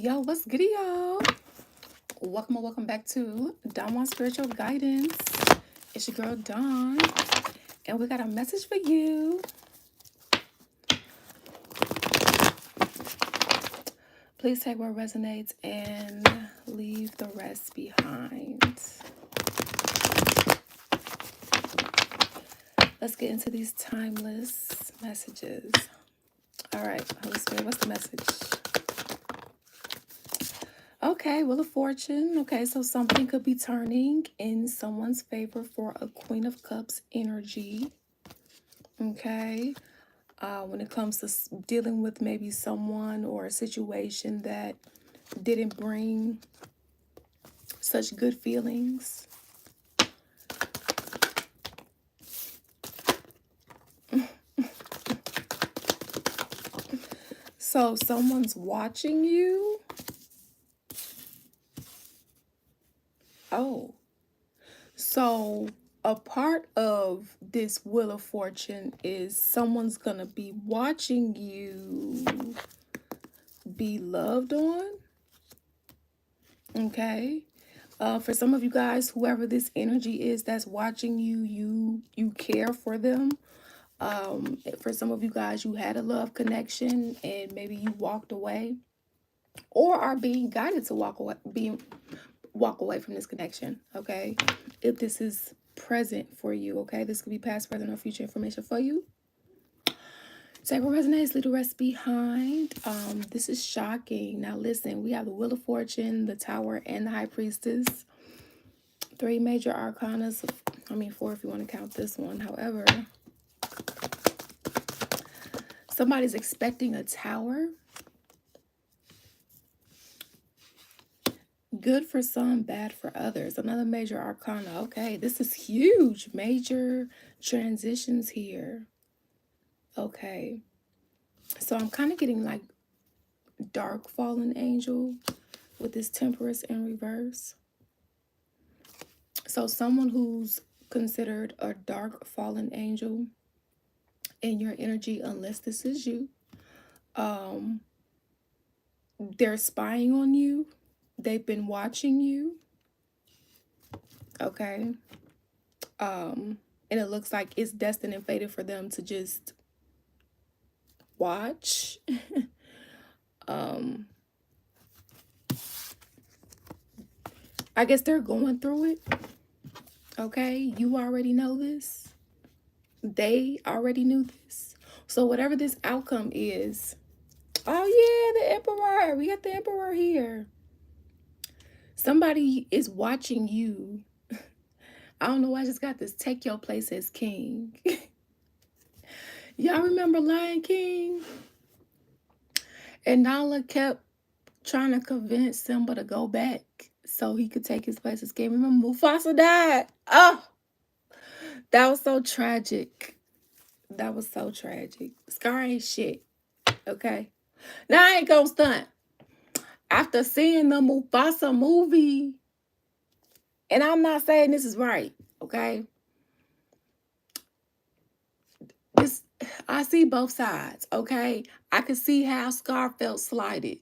Yo, what's good, y'all? Welcome or welcome back to Dawn Wants Spiritual Guidance. It's your girl Dawn, and we got a message for you. Please take what resonates and leave the rest behind. Let's get into these timeless messages. All right, Holy Spirit, what's the message? Okay, Wheel of Fortune. Okay, so something could be turning in someone's favor for a Queen of Cups energy. Okay, when it comes to dealing with maybe someone or a situation that didn't bring such good feelings. So someone's watching you. Oh, so a part of this Wheel of Fortune is someone's gonna be watching you be loved on. Okay. For some of you guys, whoever this energy is that's watching you, you care for them. For some of you guys, you had a love connection and maybe you walked away, or are being guided to walk away from this connection. Okay, if this is present for you, okay, this could be past, present, or future information for you. Take what resonates, leave the rest behind. This is shocking. Now listen, we have the Wheel of Fortune, the Tower, and the High Priestess. 3 major arcanas. I mean 4 if you want to count this one. However, somebody's expecting a tower. Good for some, bad for others. Another major arcana. Okay, this is huge. Major transitions here. Okay. So I'm kind of getting like dark fallen angel with this Temperance in reverse. So someone who's considered a dark fallen angel in your energy, unless this is you, they're spying on you. They've been watching you. Okay. And it looks like it's destined and fated for them to just watch. I guess they're going through it. Okay, you already know this. They already knew this. So whatever this outcome is, oh yeah, the Emperor. We got the Emperor here. Somebody is watching you. I don't know why I just got this. Take your place as king. Y'all remember Lion King? And Nala kept trying to convince Simba to go back so he could take his place as king. Remember Mufasa died? Oh, that was so tragic. That was so tragic. Scar ain't shit. Okay. Now I ain't gonna stunt. After seeing the Mufasa movie, and I'm not saying this is right, okay? I see both sides, okay? I could see how Scar felt slighted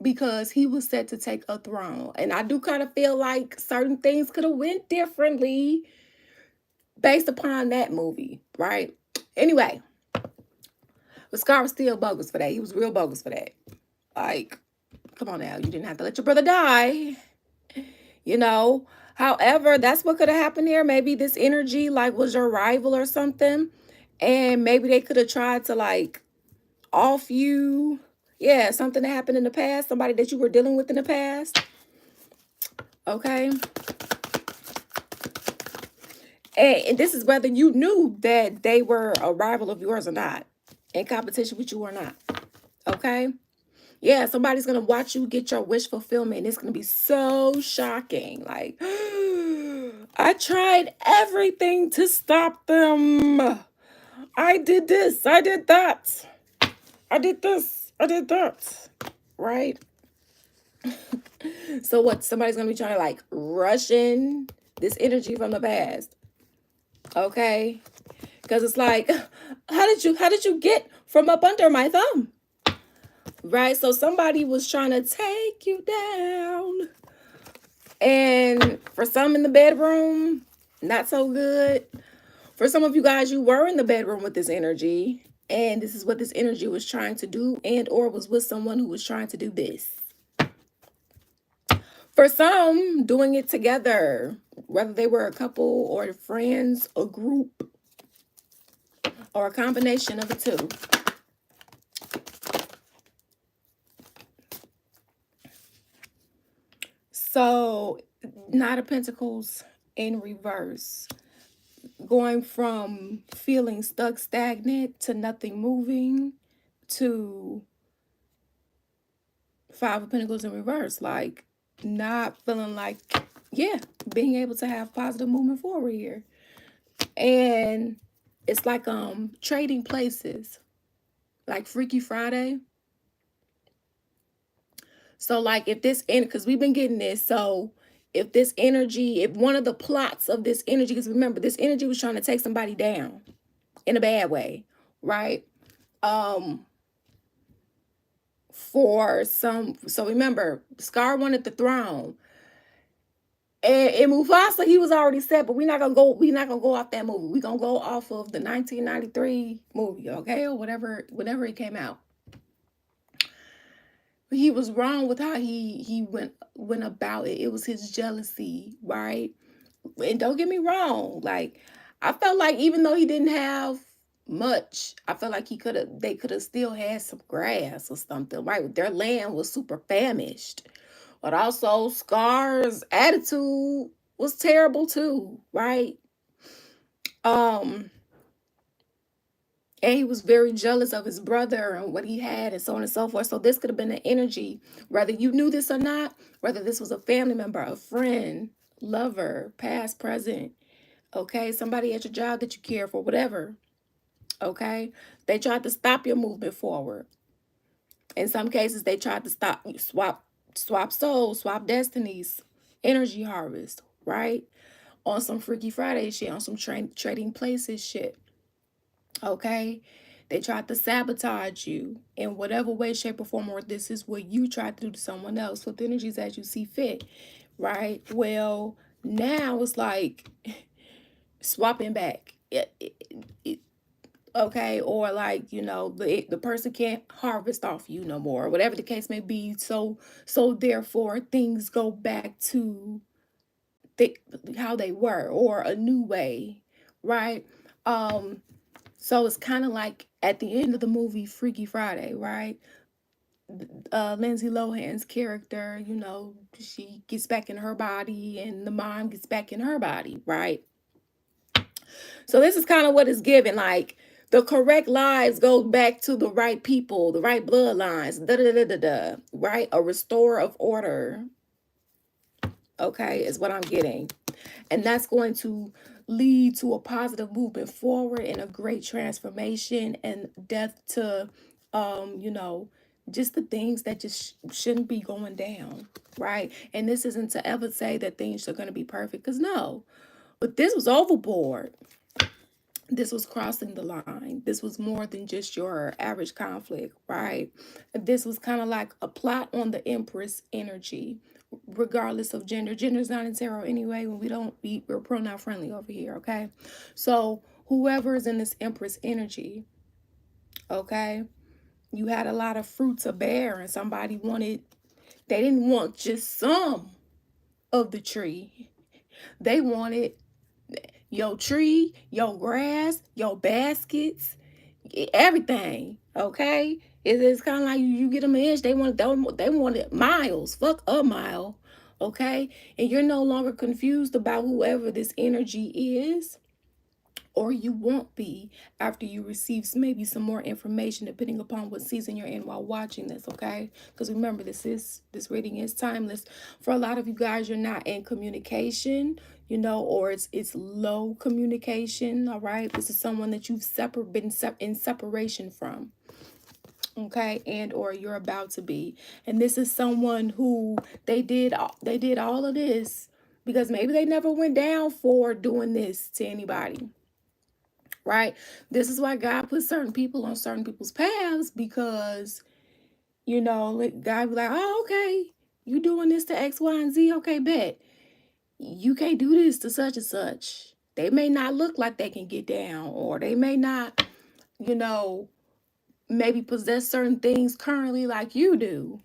because he was set to take a throne. And I do kind of feel like certain things could have went differently based upon that movie, right? Anyway, but Scar was still bogus for that. He was real bogus for that. Like, come on now, you didn't have to let your brother die, you know? However, that's what could have happened here. Maybe this energy, like, was your rival or something. And maybe they could have tried to, like, off you. Yeah, something that happened in the past. Somebody that you were dealing with in the past. Okay. And this is whether you knew that they were a rival of yours or not. In competition with you or not. Okay. Yeah, somebody's going to watch you get your wish fulfillment. And it's going to be so shocking. Like, I tried everything to stop them. I did this. I did that. I did this. I did that. Right? So what? Somebody's going to be trying to like rush in this energy from the past. Okay? Because it's like, how did you get from up under my thumb? right? So somebody was trying to take you down. And for some in the bedroom, not so good. For some of you guys, you were in the bedroom with this energy, and this is what this energy was trying to do, and or was with someone who was trying to do this. For some, doing it together, whether they were a couple or friends, a group, or a combination of the two. So, Knight of Pentacles in reverse. Going from feeling stuck, stagnant, to nothing moving, to Five of Pentacles in reverse. Like, not feeling like, yeah, being able to have positive movement forward here. And it's like trading places, like Freaky Friday. So like if this end, because we've been getting this, so if this energy, if one of the plots of this energy, because remember this energy was trying to take somebody down in a bad way, right? For some, so remember, Scar wanted the throne. And Mufasa, he was already set, but we're not gonna go off that movie. We're gonna go off of the 1993 movie, okay, or whenever it came out. He was wrong with how he went about it. It was his jealousy, right? And don't get me wrong, like I felt like even though he didn't have much, I felt like they could have still had some grass or something, right? Their land was super famished. But also Scar's attitude was terrible too, right? Um and he was very jealous of his brother and what he had and so on and so forth. So this could have been an energy, whether you knew this or not, whether this was a family member, a friend, lover, past, present, okay, somebody at your job that you care for, whatever, okay, they tried to stop your movement forward. In some cases, they tried to stop you, swap souls, swap destinies, energy harvest, right? On some Freaky Friday shit, on some trading places shit, okay? They tried to sabotage you in whatever way, shape, or form, or this is what you tried to do to someone else with energies as you see fit, right? Well, now it's like swapping back. Okay, or like, you know, the person can't harvest off you no more, whatever the case may be. So therefore things go back to how they were, or a new way, right? So it's kind of like at the end of the movie Freaky Friday, right? Lindsay Lohan's character, you know, she gets back in her body and the mom gets back in her body, right? So this is kind of what it's given. Like the correct lives go back to the right people, the right bloodlines, right? A restorer of order, okay, is what I'm getting. And that's going to lead to a positive movement forward and a great transformation and death to, you know, just the things that just shouldn't be going down, right? And this isn't to ever say that things are going to be perfect, because no, but this was overboard. This was crossing the line. This was more than just your average conflict, right? This was kind of like a plot on the Empress energy, regardless of gender. Gender's not in tarot anyway. When we're pronoun friendly over here, okay? So whoever is in this Empress energy, okay, you had a lot of fruit to bear, and they didn't want just some of the tree. They wanted your tree, your grass, your baskets, everything. Okay, it's kind of like you get them an inch, they wanted miles. Fuck a mile. Okay, and you're no longer confused about whoever this energy is, or you won't be after you receive maybe some more information, depending upon what season you're in while watching this, okay? Because remember, this reading is timeless. For a lot of you guys, you're not in communication, you know, or it's low communication, all right? This is someone that you've been in separation from, okay, and or you're about to be. And this is someone who they did all of this because maybe they never went down for doing this to anybody, right? This is why God put certain people on certain people's paths, because You know, like God be like, oh, okay, you doing this to X, Y, and Z. Okay, bet. You can't do this to such and such. They may not look like they can get down, or they may not, you know, maybe possess certain things currently like you do.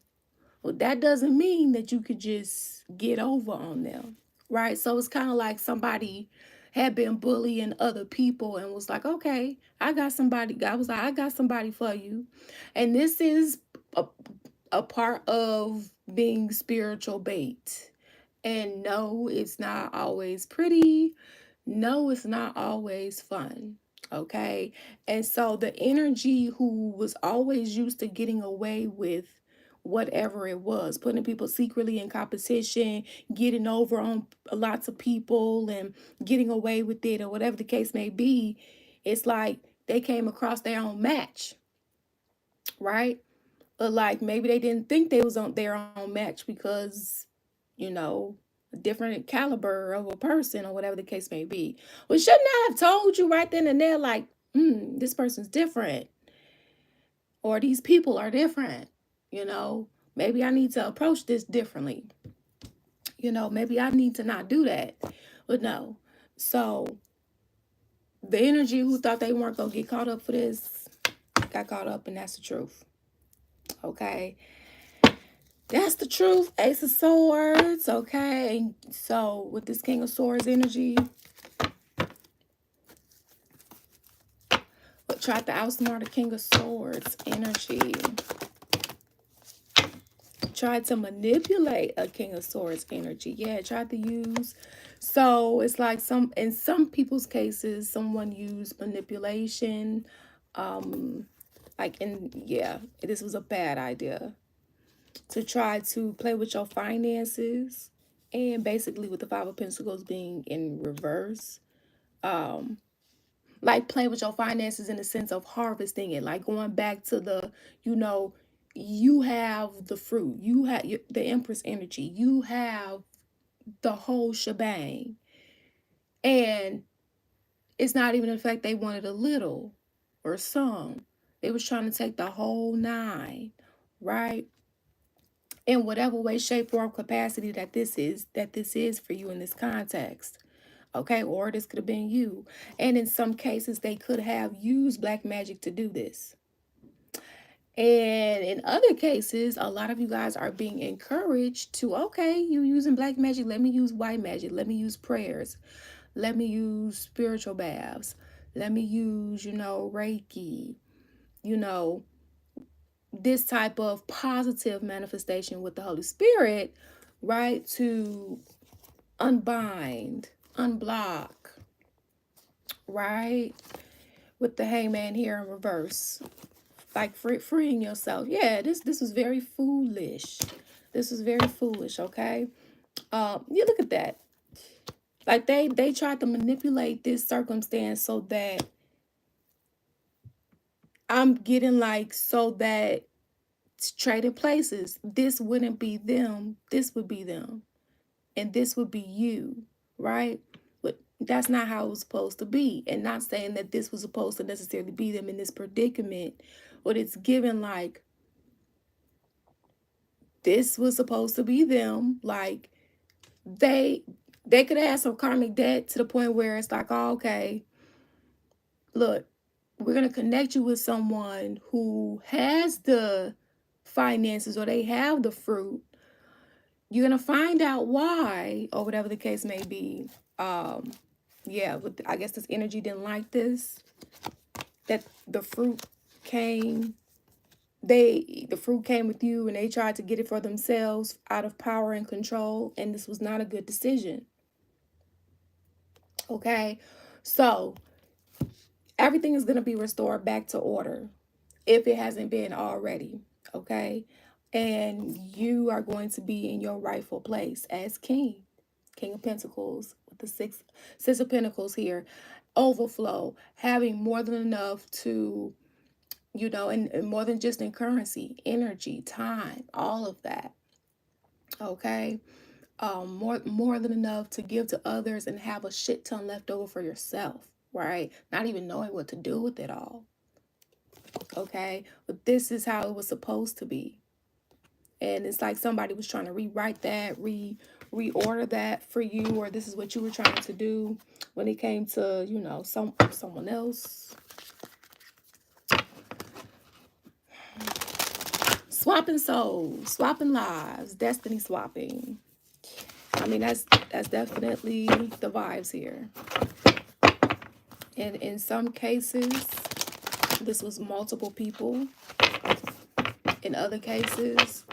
Well, that doesn't mean that you could just get over on them, right? So it's kind of like somebody had been bullying other people and was like, okay, I got somebody. God was like, I got somebody for you. And this is a, a part of being spiritual bait. And no, it's not always pretty. No, it's not always fun. Okay. And so the energy who was always used to getting away with whatever it was, putting people secretly in competition, getting over on lots of people and getting away with it, or whatever the case may be, it's like they came across their own match, right? But like maybe they didn't think they was on their own match because, you know, a different caliber of a person or whatever the case may be. Well, shouldn't I have told you right then and there, like, this person's different, or these people are different, you know? Maybe I need to approach this differently. You know, maybe I need to not do that. But no. So the energy who thought they weren't gonna get caught up for this got caught up, and that's the truth. Okay. That's the truth. Ace of Swords, okay? So with this King of Swords energy, but tried to outsmart the King of Swords energy. Tried to manipulate a King of Swords energy. Yeah, tried to use. So it's like in some people's cases, someone used manipulation. Yeah, this was a bad idea. To try to play with your finances, and basically with the Five of Pentacles being in reverse, like playing with your finances in the sense of harvesting it, like going back to the, you know, you have the fruit, you have the Empress energy, you have the whole shebang, and it's not even the fact they wanted a little or some, they was trying to take the whole nine, right? In whatever way, shape, or capacity that this is for you in this context. Okay, or this could have been you. And in some cases, they could have used black magic to do this. And in other cases, a lot of you guys are being encouraged to, okay, you using black magic, let me use white magic, let me use prayers, let me use spiritual baths, let me use, Reiki, you know, this type of positive manifestation with the Holy Spirit, right? To unbind, unblock, right? With the hangman here in reverse, like freeing yourself. Yeah, this was very foolish. This was very foolish. Okay, you look at that. Like they tried to manipulate this circumstance so that I'm getting like so that trading places. This wouldn't be them. This would be them, and this would be you, right? But that's not how it was supposed to be. And not saying that this was supposed to necessarily be them in this predicament, but it's given like this was supposed to be them. Like they could have had some karmic debt to the point where it's like, oh, okay, look, we're gonna connect you with someone who has the finances or they have the fruit. You're gonna find out why, or whatever the case may be. Yeah, but I guess this energy didn't like this. That the fruit came, the fruit came with you, and they tried to get it for themselves out of power and control, and this was not a good decision. Okay, so everything is gonna be restored back to order if it hasn't been already. Okay, and you are going to be in your rightful place as king. King of Pentacles with the six of Pentacles here. Overflow, having more than enough to, and more than just in currency, energy, time, all of that. Okay. More than enough to give to others and have a shit ton left over for yourself, right? Not even knowing what to do with it all. Okay. But this is how it was supposed to be. And it's like somebody was trying to rewrite that, reorder that for you, or this is what you were trying to do when it came to, you know, someone else. Swapping souls, swapping lives, destiny swapping. I mean, that's definitely the vibes here. And in some cases, this was multiple people. In other cases,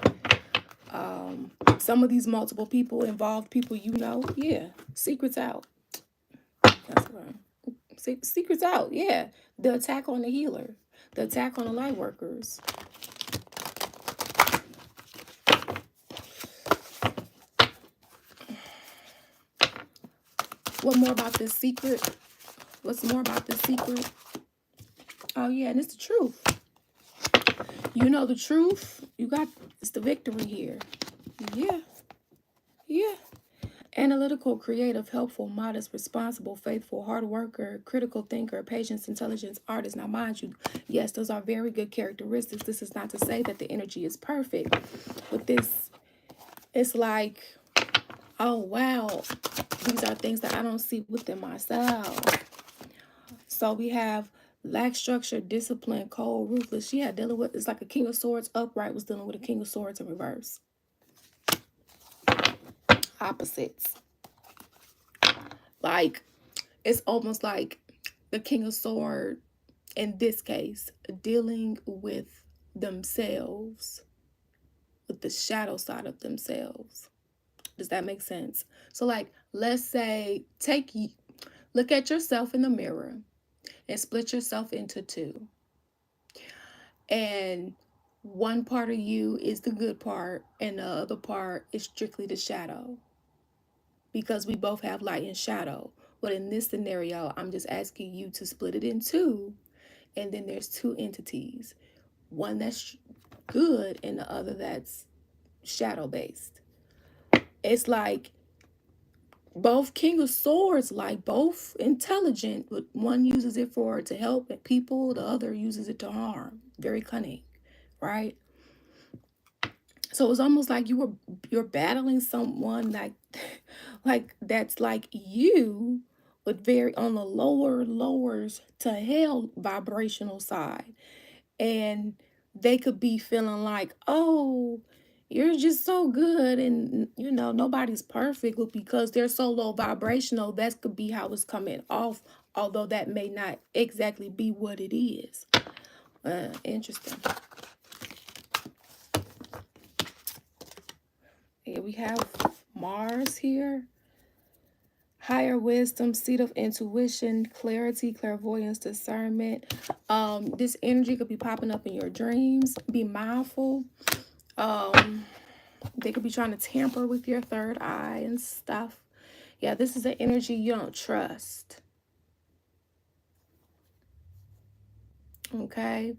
some of these multiple people involved people you know. Yeah, secrets out. That's right. Secrets out. Yeah, the attack on the healer, the attack on the light workers. What more about this secret? What's more about this secret? Oh yeah, and it's the truth. You know the truth. You got, it's the victory here. Yeah, yeah. Analytical, creative, helpful, modest, responsible, faithful, hard worker, critical thinker, patience, intelligence, artist. Now, mind you, yes, those are very good characteristics. This is not to say that the energy is perfect, but this, it's like, oh wow, these are things that I don't see within myself. So we have lack structure, discipline, cold, ruthless. Yeah, dealing with, it's like a King of Swords upright was dealing with a King of Swords in reverse. Opposites. Like, it's almost like the King of Swords, in this case, dealing with themselves, with the shadow side of themselves. Does that make sense? So like, let's say, look at yourself in the mirror and split yourself into two. And one part of you is the good part and the other part is strictly the shadow. Because we both have light and shadow. But in this scenario, I'm just asking you to split it in two. And then there's two entities. One that's good and the other that's shadow based. It's like both King of Swords, like both intelligent, but one uses it to help people, the other uses it to harm. Very cunning, right? So it's almost like you're battling someone like that's like you, but very on the lowers to hell vibrational side. And they could be feeling like, oh, you're just so good, and you know nobody's perfect, but because they're so low vibrational, that could be how it's coming off, although that may not exactly be what it is. Interesting. Yeah, we have Mars here. Higher wisdom, seat of intuition, clarity, clairvoyance, discernment. This energy could be popping up in your dreams. Be mindful. They could be trying to tamper with your third eye and stuff. Yeah, this is an energy you don't trust. Okay.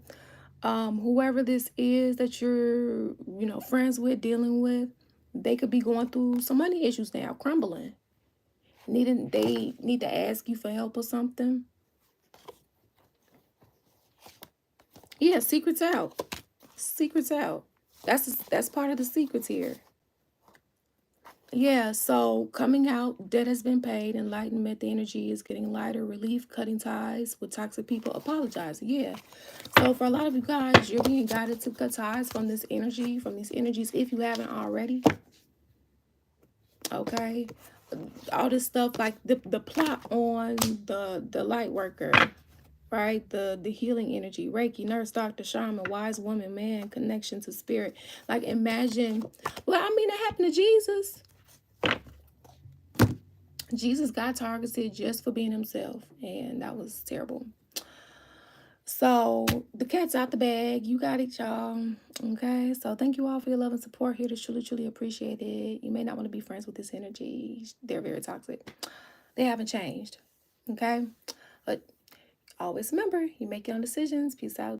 Whoever this is that you're, friends with, dealing with, they could be going through some money issues now, crumbling. They need to ask you for help or something. Yeah, secrets out. Secrets out. That's part of the secrets here. Yeah, so coming out, debt has been paid, enlightenment, the energy is getting lighter, relief, cutting ties with toxic people, apologize. Yeah. So for a lot of you guys, you're being guided to cut ties from this energy, from these energies, if you haven't already. Okay. All this stuff, like the plot on the light worker, right? The healing energy, Reiki, nurse, doctor, shaman, wise woman, man, connection to spirit. Like imagine, well, I mean, it happened to Jesus. Jesus got targeted just for being himself, and that was terrible. So the cat's out the bag. You got it, y'all. Okay. So thank you all for your love and support here. To truly appreciate it. You may not want to be friends with this energy. They're very toxic. They haven't changed. Okay. But always remember, you make your own decisions. Peace out.